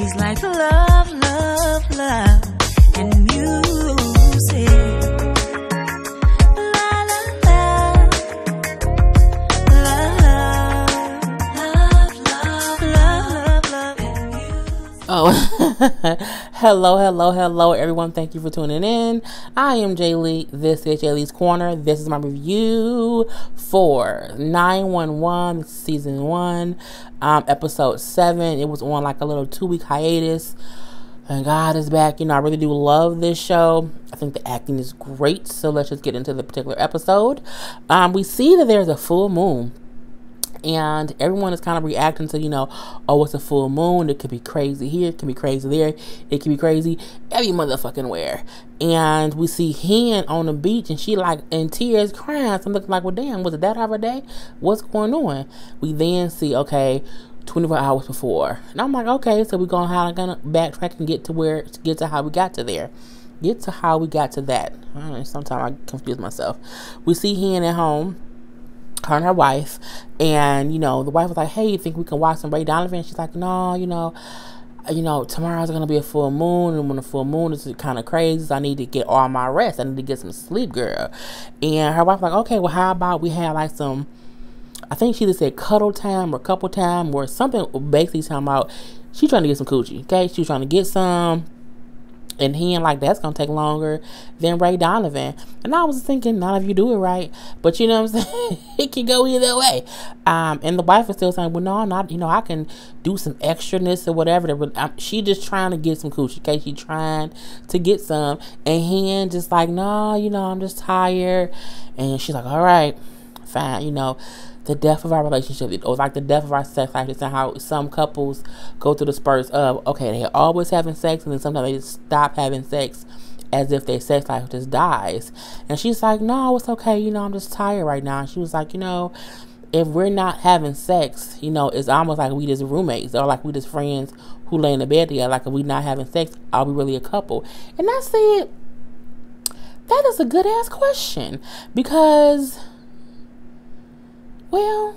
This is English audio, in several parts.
She's like love, love, love, and music. La la la, love, love, love, love, and music. Oh, hello, everyone. Thank you for tuning in. I am Jay Lee. This is Jay Lee's Corner. This is my review for 911 season 1, episode 7. It was on like a little 2-week hiatus, and God is back. I really do love this show. I think the acting is great. So let's just get into the particular episode. We see that there's a full moon. And everyone is kind of reacting to, oh, it's a full moon. It could be crazy here. It can be crazy there. It can be crazy every motherfucking where. And we see Hen on the beach, and she like in tears crying. So I'm looking like, well, damn, was it that hour day? What's going on? We then see, okay, 24 hours before. And I'm like, okay, so we're gonna backtrack and get to how we got to there. Get to how we got to that. Sometimes I confuse myself. We see Hen at home, her and her wife, and the wife was like, hey, you think we can watch some Ray Donovan? She's like, no, tomorrow's gonna be a full moon, and when the full moon is kind of crazy, so I need to get all my rest. I need to get some sleep, girl. And her wife was like, okay, well, how about we have like some, I think she just said cuddle time or couple time or something, basically talking about she trying to get some coochie. Okay, she was trying to get some. And Hen like, that's gonna take longer than Ray Donovan. And I was thinking, none of you do it right, but you know what I'm saying, it can go either way. And the wife was still saying, well, no, I'm not, I can do some extraness or whatever. She just trying to get some coochie. Okay, she trying to get some, and Hen just like, no, I'm just tired. And she's like, all right, fine. The death of our relationship, or like the death of our sex life, is how some couples go through the spurts of, okay, they're always having sex, and then sometimes they just stop having sex as if their sex life just dies. And she's like, no, it's okay, I'm just tired right now. And she was like, if we're not having sex, it's almost like we just roommates, or like we just friends who lay in the bed together. Like, if we not having sex, are we really a couple? And I said, that is a good ass question, because, well,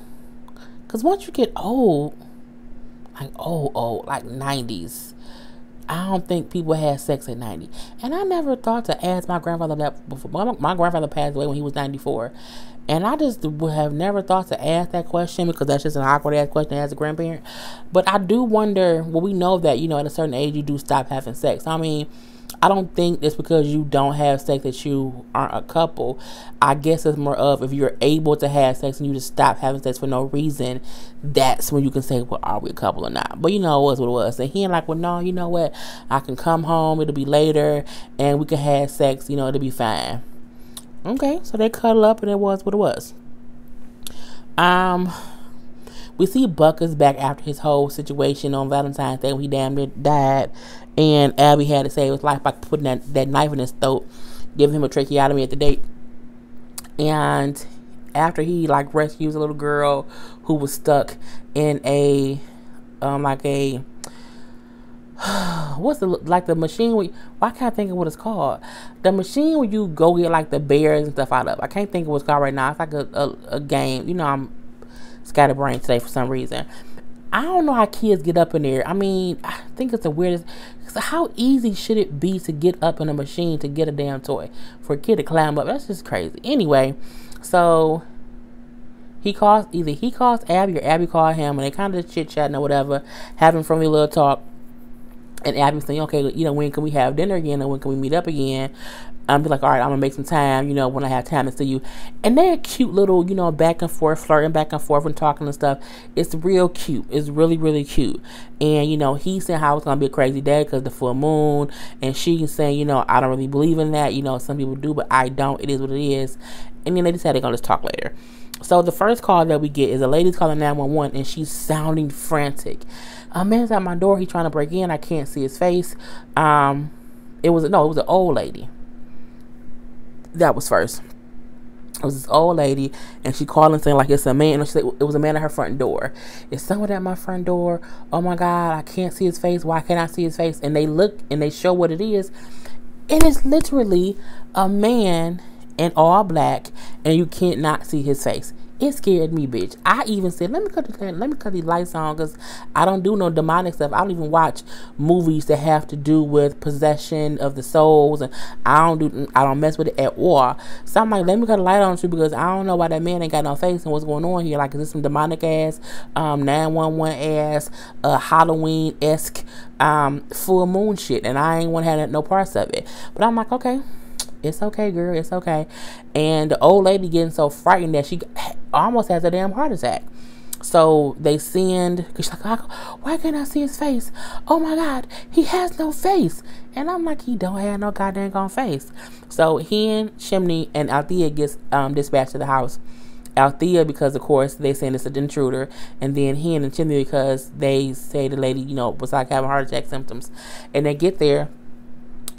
because once you get old, like like 90s, I don't think people had sex at 90. And I never thought to ask my grandfather that before. My grandfather passed away when he was 94. And I just would have never thought to ask that question, because that's just an awkward ass question as a grandparent. But I do wonder, well, we know that, at a certain age you do stop having sex. I mean, I don't think it's because you don't have sex that you aren't a couple. I guess it's more of, if you're able to have sex and you just stop having sex for no reason, that's when you can say, well, are we a couple or not? But it was what it was. And he like, well, no, you know what? I can come home, it'll be later, and we can have sex, it'll be fine. Okay, so they cuddle up, and it was what it was. We see Buck is back after his whole situation on Valentine's Day when he damn near died. And Abby had to save his life by putting that knife in his throat, giving him a tracheotomy at the date. And after he rescues a little girl who was stuck in a what's the machine where, I can't think of what it's called. The machine where you go get the bears and stuff out of. I can't think of what it's called right now. It's like a game. I'm scatterbrained today for some reason. I don't know how kids get up in there. I mean, I think it's the weirdest. So how easy should it be to get up in a machine to get a damn toy? For a kid to climb up, that's just crazy. Anyway, so either he calls Abby or Abby called him, and they kind of just chit-chatting or whatever, having friendly little talk. And Abby's saying, okay, when can we have dinner again, or when can we meet up again? I'm be like, all right, I'm gonna make some time, when I have time to see you. And they're cute little, back and forth, flirting back and forth and talking and stuff. It's real cute. It's really, really cute. And, he's saying how it's gonna be a crazy day because the full moon. And she's saying, I don't really believe in that. Some people do, but I don't. It is what it is. And then they decided they're gonna just talk later. So the first call that we get is a lady's calling 911, and she's sounding frantic. A man's at my door. He's trying to break in. I can't see his face. It was an old lady. That was first. It was this old lady, and she called and saying it's a man. And she said it was a man at her front door. Is someone at my front door? Oh my God, I can't see his face. Why can't I see his face? And they look and they show what it is. It is literally a man in all black, and you can't not see his face. It scared me, bitch. I even said, let me cut these lights on, because I don't do no demonic stuff. I don't even watch movies that have to do with possession of the souls, and I don't mess with it at all. So I'm like, let me cut the light on too, because I don't know why that man ain't got no face and what's going on here. Like, is this some demonic ass 911 ass Halloween-esque full moon shit? And I ain't want to have no parts of it. But I'm like, okay, it's okay, girl, it's okay. And the old lady getting so frightened that she almost has a damn heart attack. So they send, because she's like, why can't I see his face? Oh my God, he has no face. And I'm like, he don't have no goddamn gone face. So he and Chimney and Althea gets dispatched to the house. Althea, because of course they saying it's an intruder, and then he and Chimney because they say the lady, was like having heart attack symptoms. And they get there,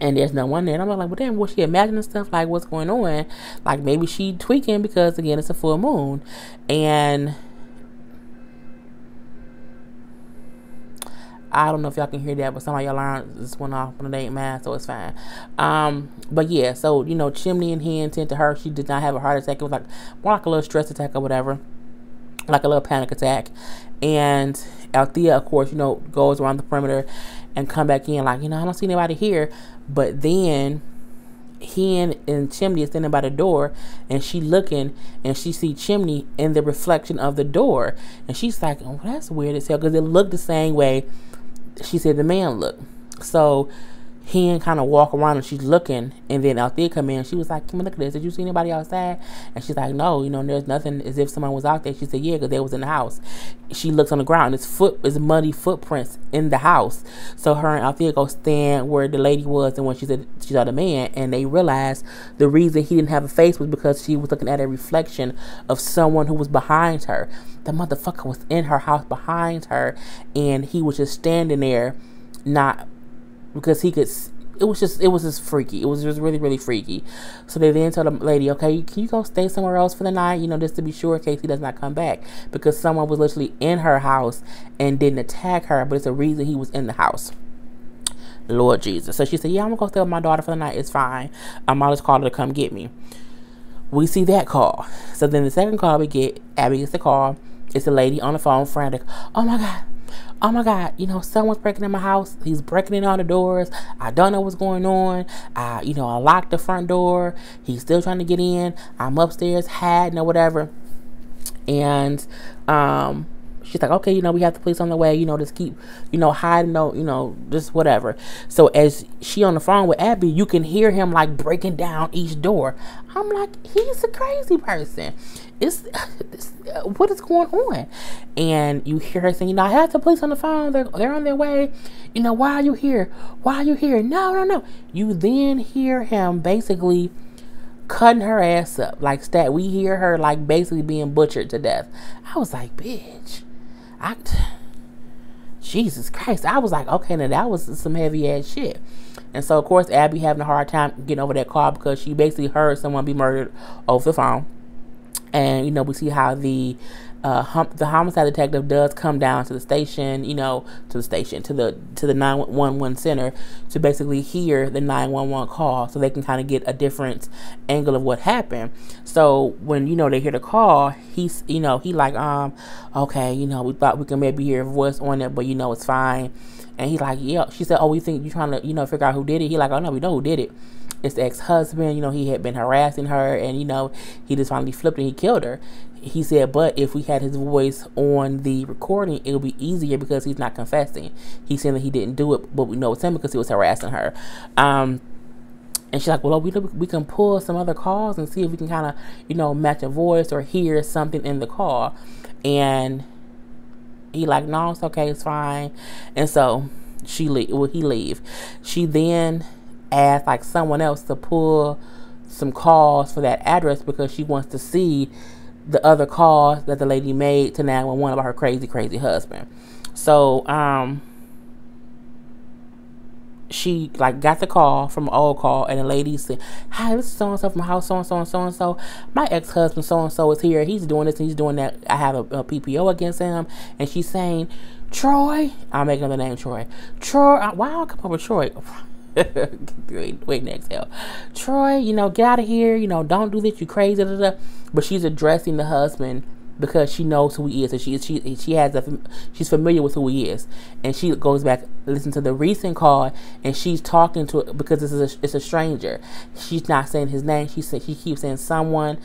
and there's no one there. And I'm like, well, damn, was she imagining stuff? Like, what's going on? Like, maybe she tweaking because, again, it's a full moon. And I don't know if y'all can hear that, but some of y'all alarms just went off when it ain't mine, so it's fine. But yeah, so, Chimney and he intend to her. She did not have a heart attack. It was like more like a little stress attack or whatever, like a little panic attack. And Althea, of course, goes around the perimeter and come back in like, I don't see anybody here. But then he and Chimney is standing by the door, and she looking, and she see Chimney in the reflection of the door, and she's like, oh, that's weird as hell, because it looked the same way she said the man looked. So he kind of walk around, and she's looking, and then Althea come in. She was like, come look at this. Did you see anybody outside? And she's like, no, there's nothing, as if someone was out there. She said, yeah, because they was in the house. She looks on the ground. It's muddy footprints in the house. So her and Althea go stand where the lady was, and when she said she saw the man, and they realized the reason he didn't have a face was because she was looking at a reflection of someone who was behind her. The motherfucker was in her house behind her, and he was just standing there, not because he could. It was just freaky. It was just really, really freaky. So they then told the lady, okay, can you go stay somewhere else for the night, just to be sure in case he does not come back, because someone was literally in her house and didn't attack her, but it's a reason he was in the house. Lord Jesus. So she said, yeah, I'm gonna go stay with my daughter for the night. It's fine. I'll just call her to come get me. We see that call. So then the second call we get, Abby gets the call. It's a lady on the phone, frantic. Oh my God, someone's breaking in my house. He's breaking in all the doors. I don't know what's going on. I locked the front door. He's still trying to get in. I'm upstairs hiding or whatever. And she's like, okay, we have the police on the way, just keep, hiding, just whatever. So as she on the phone with Abby, you can hear him like breaking down each door. I'm like, he's a crazy person. What is going on? And you hear her saying, I have the police on the phone. They're on their way. Why are you here? Why are you here? No. You then hear him basically cutting her ass up. Like we hear her like basically being butchered to death. I was like, bitch. Jesus Christ. I was like, okay, now that was some heavy ass shit. And so of course Abby having a hard time getting over that call, because she basically heard someone be murdered over the phone. And we see how the homicide detective does come down to the station, to the 911 center to basically hear the 911 call, so they can kind of get a different angle of what happened. So when they hear the call, he's he like okay, we thought we could maybe hear a voice on it, but it's fine. And he's like, yeah. She said, oh, we think you're trying to figure out who did it. He like, oh no, we know who did it. It's the ex-husband. He had been harassing her, and he just finally flipped and he killed her. He said, but if we had his voice on the recording, it would be easier because he's not confessing. He's saying that he didn't do it, but we know it's him because he was harassing her. And she's like, well, we can pull some other calls and see if we can kind of, match a voice or hear something in the call. And he like, no, it's okay, it's fine. And so he leave. She then asked like someone else to pull some calls for that address, because she wants to see the other calls that the lady made to 911 about her crazy husband. So she like got the call from an old call, and the lady said, hi, this is so-and-so from my house, so-and-so. My ex-husband so-and-so is here. He's doing this and he's doing that. I have a PPO against him. And she's saying, Troy, I'll make another name, Troy, why don't I come up with Troy? Wait, next hell. Troy, get out of here, don't do this, you crazy. But she's addressing the husband because she knows who he is, and she's familiar with who he is, and she goes back, listen to the recent call, and she's talking to it because it's a stranger. She's not saying his name. She keeps saying someone,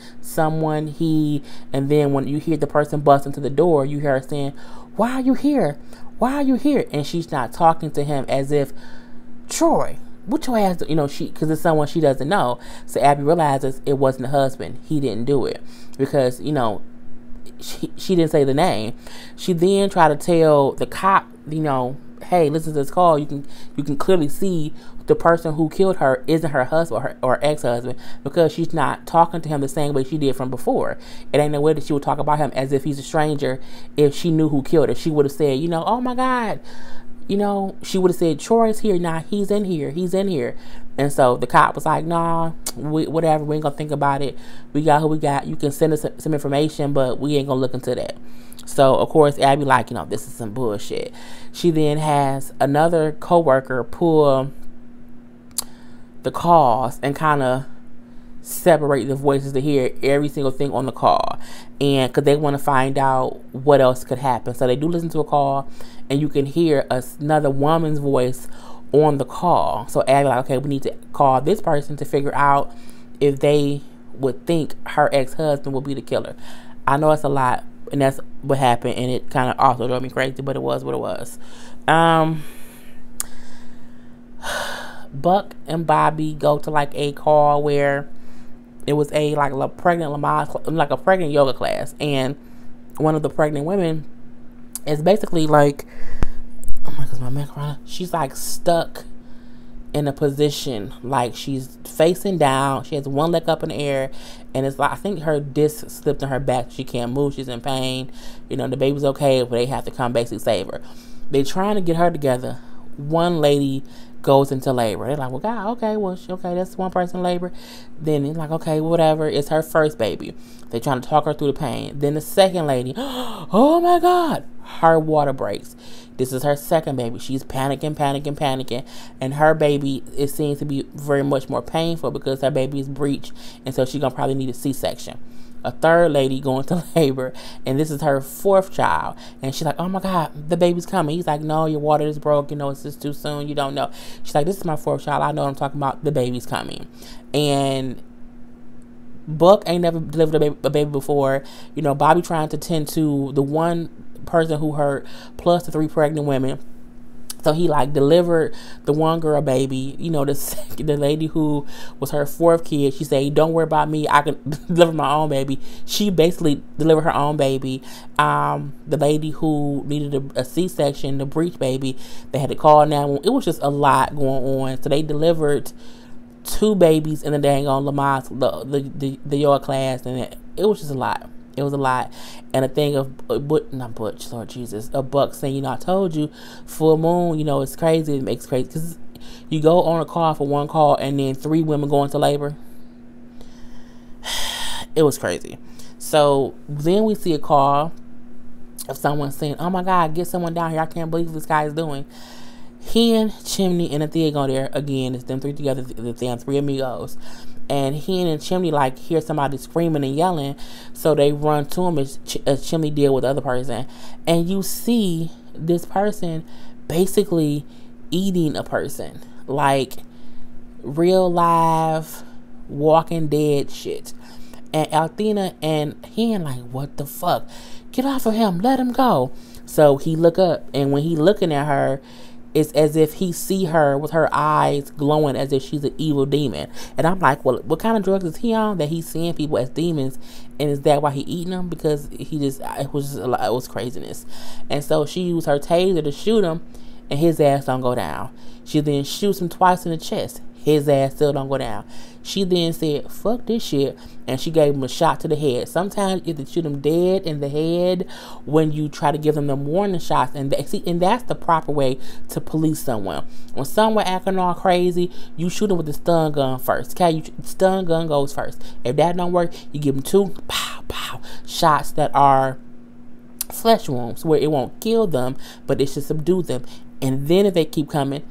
he, and then when you hear the person bust into the door, you hear her saying, "Why are you here? Why are you here?" And she's not talking to him as if, Troy, what your ass, because it's someone she doesn't know. So Abby realizes it wasn't the husband. He didn't do it because, she didn't say the name. She then tried to tell the cop, hey, listen to this call. You can clearly see the person who killed her isn't her husband or ex-husband, because she's not talking to him the same way she did from before. It ain't no way that she would talk about him as if he's a stranger if she knew who killed her. She would have said, oh my God, she would have said, Troy's here. Nah, he's in here. And so the cop was like, nah, whatever, we ain't gonna think about it. We got who we got. You can send us some information, but we ain't gonna look into that. So, of course, Abby like, this is some bullshit. She then has another coworker pull the calls and kind of separate the voices to hear every single thing on the call, and because they want to find out what else could happen. So they do listen to a call, and you can hear another woman's voice on the call. So Abby like, okay, we need to call this person to figure out if they would think her ex-husband would be the killer. I know it's a lot, and that's what happened, and it kind of also drove me crazy, but it was what it was. Buck and Bobby go to like a call where it was a pregnant Lamaze, like a pregnant yoga class, and one of the pregnant women is basically like, oh my God, my macaroni. She's like stuck in a position like she's facing down. She has one leg up in the air, and it's like, I think her disc slipped in her back. She can't move. She's in pain. The baby's okay, but they have to come basically save her. They're trying to get her together. One lady goes into labor. They're like, well, God, okay, that's one person in labor. Then it's like, okay, whatever. It's her first baby. They're trying to talk her through the pain. Then the second lady, oh my God, her water breaks. This is her second baby. She's panicking. And her baby, it seems to be very much more painful because her baby is breached. And so she's going to probably need a C-section. A third lady going to labor, and this is her fourth child. And she's like, oh my God, the baby's coming. He's like, no, your water is broke. It's just too soon. You don't know. She's like, this is my fourth child. I know what I'm talking about. The baby's coming. And Buck ain't never delivered a baby before. Bobby trying to tend to the one person who hurt plus the 3 pregnant women. So he delivered the one girl baby, the lady who was her 4th kid. She said, don't worry about me. I can deliver my own baby. She basically delivered her own baby. The lady who needed a C-section, the breech baby, they had to call now. It was just a lot going on. So they delivered 2 babies in the dang on Lamaze, the yoga class, and it was just a lot. It was a lot. And a thing of, not Butch, Lord Jesus, a Buck saying, I told you, full moon, it's crazy. It makes crazy. Because you go on a call for one call and then 3 women go into labor. It was crazy. So then we see a call of someone saying, oh my God, get someone down here. I can't believe what this guy is doing. Hen, Chimney, and Athea go there. Again, it's them 3 together, the damn 3 amigos. And Hen and Chimney hear somebody screaming and yelling, so they run to him as Chimney did with the other person. And you see this person basically eating a person, like real live Walking Dead shit. And Althena and Hen what the fuck? Get off of him, let him go. So he look up, and when he looking at her, it's as if he see her with her eyes glowing as if she's an evil demon. And I'm like, well, what kind of drugs is he on that he's seeing people as demons? And is that why he eating them? Because it was craziness. And so she used her taser to shoot him, and his ass don't go down. She then shoots him twice in the chest. His ass still don't go down. She then said, fuck this shit, and she gave him a shot to the head. Sometimes you have to shoot them dead in the head when you try to give them the warning shots. And that's the proper way to police someone. When someone acting all crazy, you shoot them with the stun gun first. Okay, stun gun goes first. If that don't work, you give them 2 pow pow shots that are flesh wounds where it won't kill them, but it should subdue them. And then if they keep coming,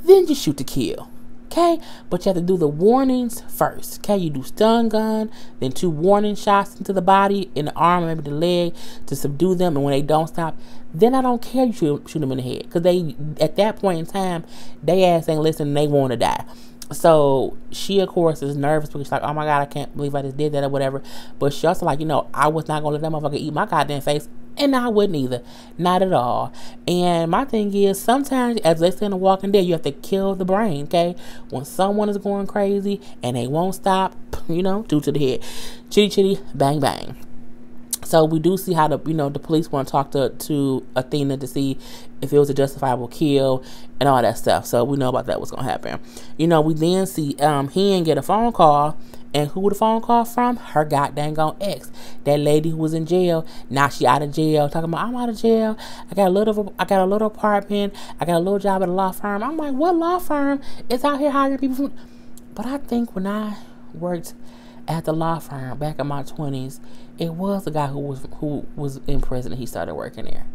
then you shoot to kill. Okay, but you have to do the warnings first. Okay, you do stun gun, then 2 warning shots into the body, in the arm, maybe the leg, to subdue them. And when they don't stop, then I don't care, you shoot them in the head, because they, at that point in time, they ass ain't listening, they want to die. So she, of course, is nervous because she's like, oh my God, I can't believe I just did that or whatever. But she also like, I was not going to let that motherfucker eat my goddamn face. And I wouldn't either. Not at all. And my thing is, sometimes, as they say in The Walking Dead, you have to kill the brain, okay? When someone is going crazy and they won't stop, 2 to the head. Chitty chitty, bang bang. So we do see how the police want to talk to Athena to see if it was a justifiable kill and all that stuff. So we know about that, what's going to happen. We then see Hen get a phone call. And who the phone call from? Her goddamn ex. That lady who was in jail. Now she out of jail. Talking about, I'm out of jail. I got a little apartment. I got a little job at a law firm. I'm like, what law firm is out here hiring people from? But I think when I worked at the law firm back in my 20s, it was the guy who was in prison, and he started working there.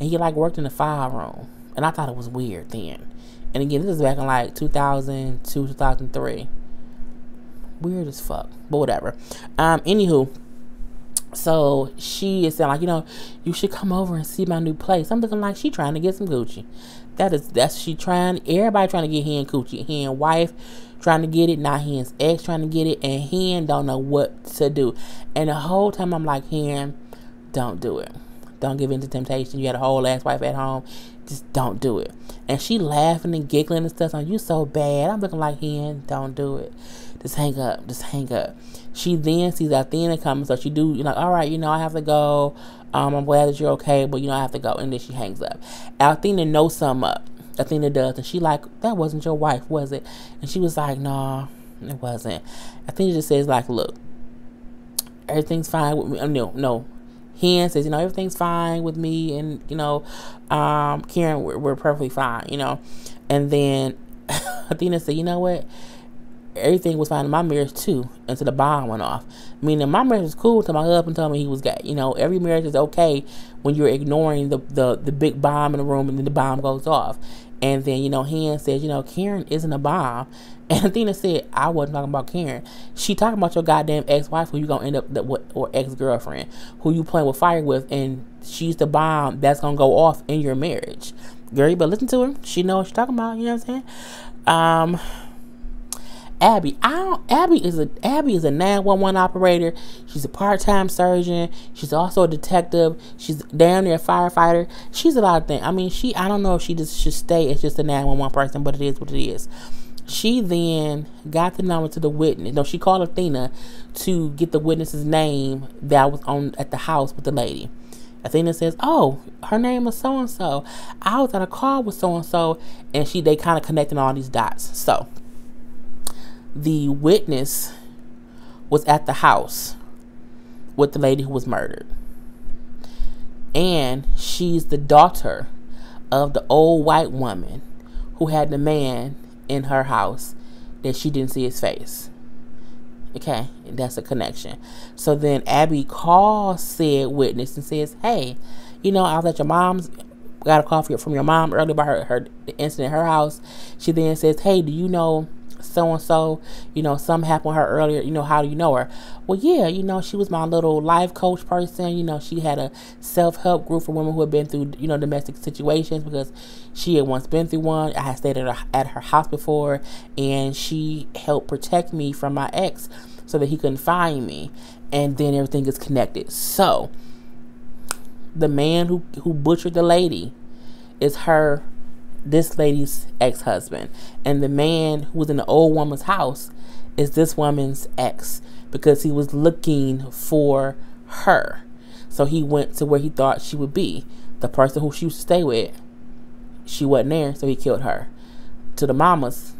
And he worked in the file room. And I thought it was weird then. And again, this is back in 2002, 2003. Weird as fuck, but whatever. Anywho, so she is saying you should come over and see my new place. I'm looking like she trying to get some Gucci. That's she trying. Everybody trying to get Hen Gucci. Hen wife trying to get it. Now Hen's ex trying to get it, and Hen don't know what to do. And the whole time I'm like, Hen, don't do it. Don't give in to temptation. You had a whole ass wife at home. Just don't do it. And she laughing and giggling and stuff. You so bad. I'm looking like, Hen, don't do it. Just hang up. Just hang up. She then sees Athena coming, so she do, all right, I have to go. I'm glad that you're okay, but, I have to go. And then she hangs up. Athena knows something up. Athena does. And she like, that wasn't your wife, was it? And she was like, no, it wasn't. Athena just says, look, everything's fine with me. No. Hen says, everything's fine with me. And, Karen, we're perfectly fine, And then Athena said, you know what? Everything was fine in my marriage too until the bomb went off. Meaning my marriage was cool until my husband told me he was gay. Every marriage is okay when you're ignoring the big bomb in the room and then the bomb goes off. And then, Hen says, Karen isn't a bomb. And Athena said, I wasn't talking about Karen. She talking about your goddamn ex-wife who you gonna end up or ex-girlfriend who you playing with fire with, and she's the bomb that's gonna go off in your marriage. Girl, you better listen to her. She knows what she's talking about, you know what I'm saying? Abby is a 911 operator. She's a part-time surgeon. She's also a detective. She's down there a firefighter. She's a lot of things. I don't know if she just should stay as just a 911 person, but it is what it is. She then got the number to the witness. No, she called Athena to get the witness's name that was at the house with the lady. Athena says, oh, her name is so-and-so. I was at a call with so-and-so, and they kind of connecting all these dots. So the witness was at the house with the lady who was murdered. And she's the daughter of the old white woman who had the man in her house that she didn't see his face. Okay, that's a connection. So then Abby calls said witness and says, hey, I was at your mom's, got a call from your mom earlier about her incident in her house. She then says, hey, do you know so-and-so, something happened with her earlier, how do you know her? Well, yeah, she was my little life coach person. She had a self-help group for women who had been through, domestic situations, because she had once been through one. I had stayed at her house before, and she helped protect me from my ex so that he couldn't find me. And then everything is connected. So the man who butchered the lady is this lady's ex-husband, and the man who was in the old woman's house is this woman's ex, because he was looking for her. So he went to where he thought she would be. The person who she used to stay with, she wasn't there, so he killed her. To the mamas,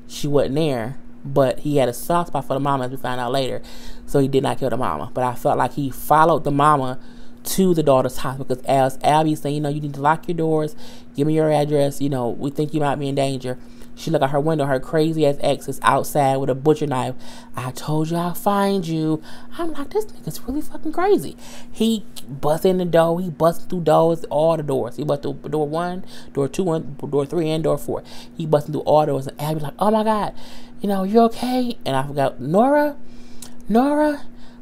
she wasn't there, but he had a soft spot for the mama, as we found out later, so he did not kill the mama. But I felt like he followed the mama to the daughter's house, because as Abby saying, you need to lock your doors, give me your address, we think you might be in danger. She look out her window, her crazy ass ex is outside with a butcher knife. I told you I'll find you. I'm like, this nigga's really fucking crazy. He busts in the door, he busts through doors, all the doors. He busts through door 1, door 2, door 3, and door 4. He busting through all doors, and Abby's like, oh my God, you okay? And I forgot, Nora?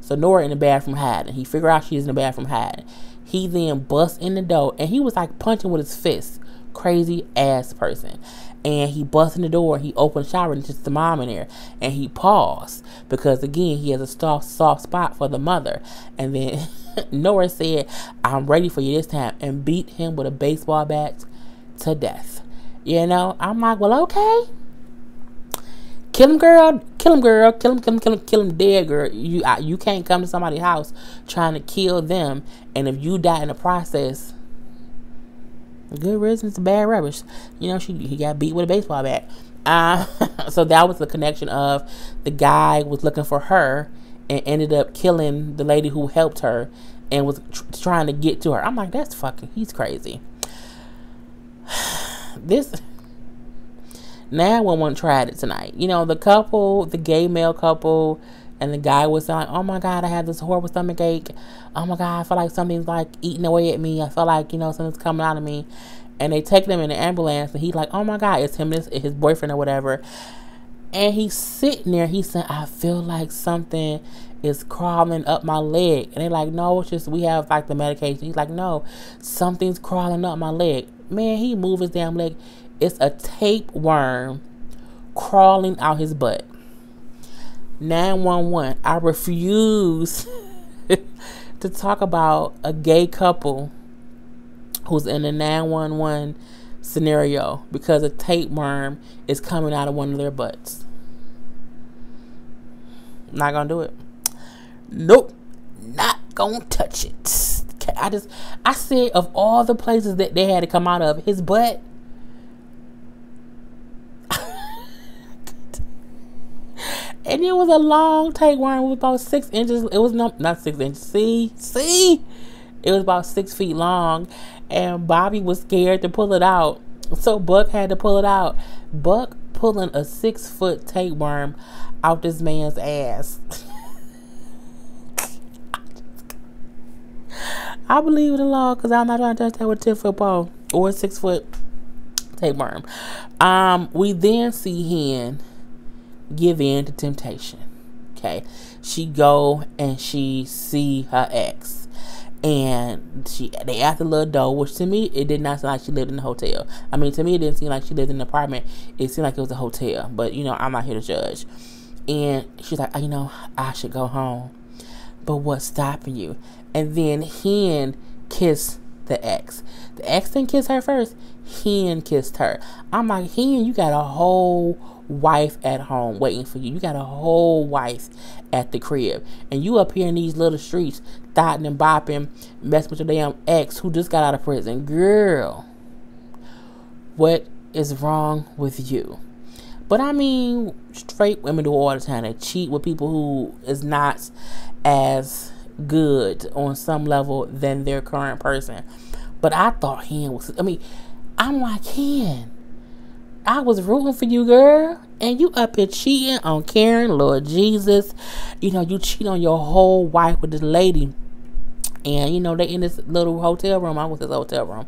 So Nora in the bathroom hiding. He figured out she's in the bathroom hiding. He then busts in the door, and he was like punching with his fist. Crazy ass person. And he busts in the door, he opens the shower, and it's just the mom in there. And he paused, because again, he has a soft spot for the mother. And then Nora said, I'm ready for you this time, and beat him with a baseball bat to death. I'm like, well, okay. Kill him, girl. Kill him dead, girl. You can't come to somebody's house trying to kill them, and if you die in the process, good riddance to bad rubbish. He got beat with a baseball bat. So that was the connection of the guy was looking for her and ended up killing the lady who helped her and was trying to get to her. I'm like, he's crazy. This 911 tried it tonight. The couple, the gay male couple, and the guy was saying, like, oh my God, I have this horrible stomach ache. Oh my God, I feel like something's like eating away at me. I feel like, something's coming out of me. And they take them in the ambulance, and he's like, oh my God, it's him, his boyfriend or whatever. And he's sitting there, he's saying, I feel like something is crawling up my leg. And they're like, no, it's just, we have like the medication. He's like, no, something's crawling up my leg. Man, he moved his damn leg. It's a tapeworm crawling out his butt. 911. I refuse to talk about a gay couple who's in a 911 scenario because a tapeworm is coming out of one of their butts. Not gonna do it. Nope. Not gonna touch it. I said, of all the places that they had to come out of, his butt. And it was a long tapeworm. It was about 6 inches. It was not 6 inches. See? It was about 6 feet long. And Bobby was scared to pull it out. So Buck had to pull it out. Buck pulling a 6-foot tapeworm out this man's ass. I believe it alone, because I'm not trying to touch that with a 10-foot pole or a 6-foot tapeworm. We then see him give in to temptation. Okay, she go and she see her ex, and they at the little door, which to me it did not seem like she lived in the hotel. I mean, to me it didn't seem like she lived in an apartment. It seemed like it was a hotel, but I'm not here to judge. And she's like, I should go home, but what's stopping you? And then Hen kissed the ex. The ex didn't kiss her first. Hen kissed her. I'm like, Hen, you got a whole wife at home waiting for you. You got a whole wife at the crib, and you up here in these little streets thotting and bopping, messing with your damn ex who just got out of prison. Girl, what is wrong with you? But I mean, straight women do all the time. They cheat with people who is not as good on some level than their current person. But I thought Hen was, I'm like, Hen, I was rooting for you, girl, and you up here cheating on Karen, Lord Jesus. You cheat on your whole wife with this lady. And, they in this little hotel room. I was in this hotel room.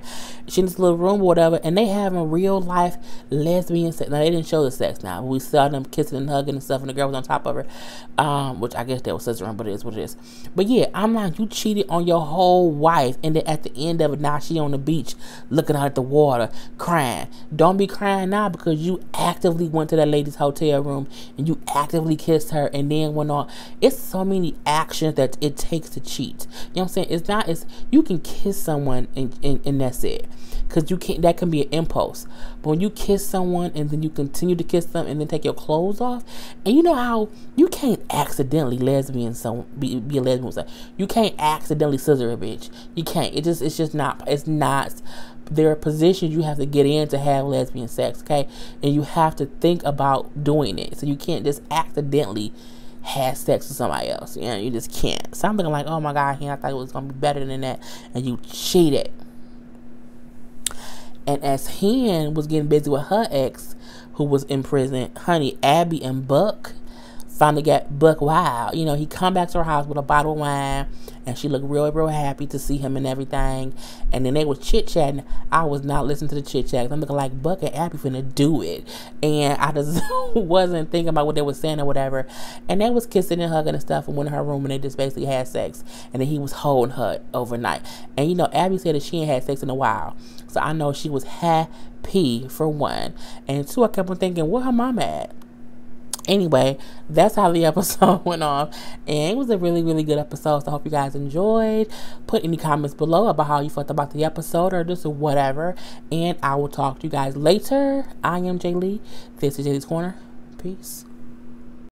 She in this little room or whatever. And they having real life lesbian sex. Now, they didn't show the sex now. We saw them kissing and hugging and stuff. And the girl was on top of her. Which I guess that was scissoring, but it is what it is. But yeah, I'm like, you cheated on your whole wife. And then at the end of it, now she on the beach looking out at the water, crying. Don't be crying now, because you actively went to that lady's hotel room. And you actively kissed her. And then went on. It's so many actions that it takes to cheat. You know what I'm saying? It's you can kiss someone and that's it, because that can be an impulse. But when you kiss someone and then you continue to kiss them and then take your clothes off, and you know how you can't accidentally be a lesbian with someone. You can't accidentally scissor a bitch. You can't. It's just not. There are positions you have to get in to have lesbian sex, okay? And you have to think about doing it. So you can't just accidentally had sex with somebody else. You know, you just can't. So I'm thinking like, oh my God, I thought it was going to be better than that. And you cheated. And as Hen was getting busy with her ex, who was in prison, honey, Abby and Buck finally got Buck wild. You know, he come back to her house with a bottle of wine, and she looked real, real happy to see him and everything. And then they was chit-chatting. I was not listening to the chit-chat. I'm looking like Buck and Abby finna do it. And I just wasn't thinking about what they were saying or whatever. And they was kissing and hugging and stuff and went in her room, and they just basically had sex. And then he was holding her overnight. And, you know, Abby said that she ain't had sex in a while. So I know she was happy, for one. And two, I kept on thinking, where her mom at? Anyway, that's how the episode went off. And it was a really, really good episode. So I hope you guys enjoyed. Put any comments below about how you felt about the episode or just whatever. And I will talk to you guys later. I am Jay Lee. This is Jaylee's Corner. Peace.